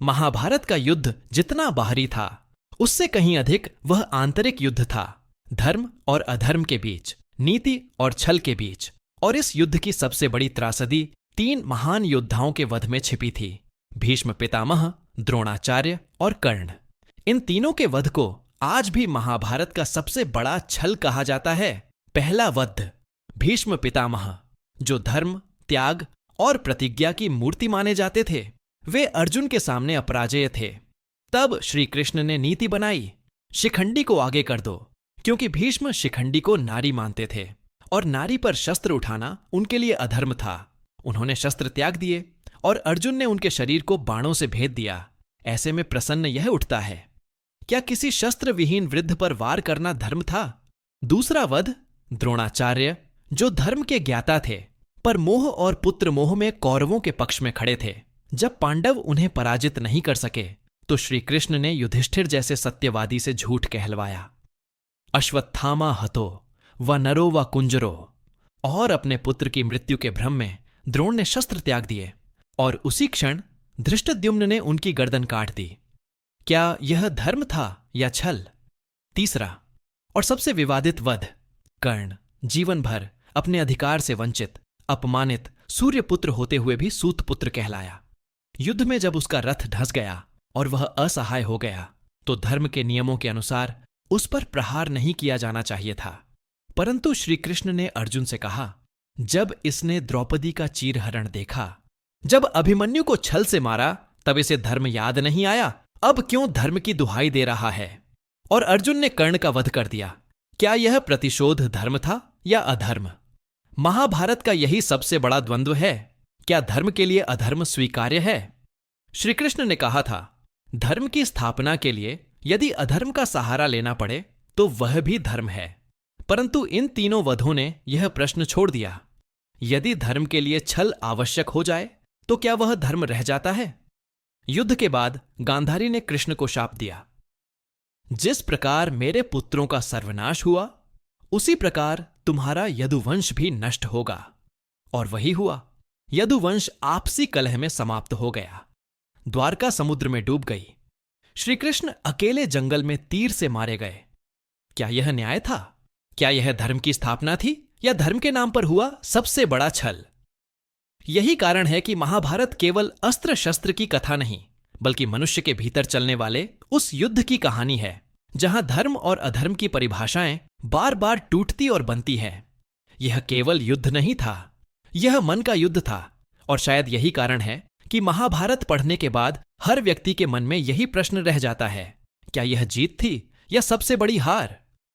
महाभारत का युद्ध जितना बाहरी था, उससे कहीं अधिक वह आंतरिक युद्ध था, धर्म और अधर्म के बीच, नीति और छल के बीच। और इस युद्ध की सबसे बड़ी त्रासदी 3 महान योद्धाओं के वध में छिपी थी, भीष्म पितामह, द्रोणाचार्य और कर्ण। इन तीनों के वध को आज भी महाभारत का सबसे बड़ा छल कहा जाता है। पहला वध, भीष्म पितामह, जो धर्म, त्याग और प्रतिज्ञा की मूर्ति माने जाते थे, वे अर्जुन के सामने अपराजेय थे। तब श्री कृष्ण ने नीति बनाई, शिखंडी को आगे कर दो, क्योंकि भीष्म शिखंडी को नारी मानते थे और नारी पर शस्त्र उठाना उनके लिए अधर्म था। उन्होंने शस्त्र त्याग दिए और अर्जुन ने उनके शरीर को बाणों से भेद दिया। ऐसे में प्रश्न यह उठता है, क्या किसी शस्त्र विहीन वृद्ध पर वार करना धर्म था? दूसरा वध, द्रोणाचार्य, जो धर्म के ज्ञाता थे पर मोह और पुत्र मोह में कौरवों के पक्ष में खड़े थे। जब पांडव उन्हें पराजित नहीं कर सके तो श्री कृष्ण ने युधिष्ठिर जैसे सत्यवादी से झूठ कहलवाया। अश्वत्थामा हतो व नरो व कुंजरो, और अपने पुत्र की मृत्यु के भ्रम में द्रोण ने शस्त्र त्याग दिए और उसी क्षण धृष्टद्युम्न ने उनकी गर्दन काट दी। क्या यह धर्म था या छल? तीसरा और सबसे विवादित वध, कर्ण, जीवन भर अपने अधिकार से वंचित, अपमानित, सूर्यपुत्र होते हुए भी सूतपुत्र कहलाया। युद्ध में जब उसका रथ ढस गया और वह असहाय हो गया तो धर्म के नियमों के अनुसार उस पर प्रहार नहीं किया जाना चाहिए था। परंतु श्री कृष्ण ने अर्जुन से कहा, जब इसने द्रौपदी का चीरहरण देखा, जब अभिमन्यु को छल से मारा, तब इसे धर्म याद नहीं आया? अब क्यों धर्म की दुहाई दे रहा है? और अर्जुन ने कर्ण का वध कर दिया। क्या यह प्रतिशोध धर्म था या अधर्म? महाभारत का यही सबसे बड़ा द्वंद्व है। क्या धर्म के लिए अधर्म स्वीकार्य है? श्री कृष्ण ने कहा था, धर्म की स्थापना के लिए यदि अधर्म का सहारा लेना पड़े तो वह भी धर्म है। परंतु इन तीनों वधों ने यह प्रश्न छोड़ दिया, यदि धर्म के लिए छल आवश्यक हो जाए तो क्या वह धर्म रह जाता है? युद्ध के बाद गांधारी ने कृष्ण को शाप दिया, जिस प्रकार मेरे पुत्रों का सर्वनाश हुआ उसी प्रकार तुम्हारा यदुवंश भी नष्ट होगा। और वही हुआ। यदुवंश आपसी कलह में समाप्त हो गया। द्वारका समुद्र में डूब गई। श्री कृष्ण अकेले जंगल में तीर से मारे गए। क्या यह न्याय था? क्या यह धर्म की स्थापना थी या धर्म के नाम पर हुआ सबसे बड़ा छल? यही कारण है कि महाभारत केवल अस्त्र शस्त्र की कथा नहीं, बल्कि मनुष्य के भीतर चलने वाले उस युद्ध की कहानी है, जहां धर्म और अधर्म की परिभाषाएं बार बार टूटती और बनती है। यह केवल युद्ध नहीं था, यह मन का युद्ध था। और शायद यही कारण है कि महाभारत पढ़ने के बाद हर व्यक्ति के मन में यही प्रश्न रह जाता है, क्या यह जीत थी या सबसे बड़ी हार?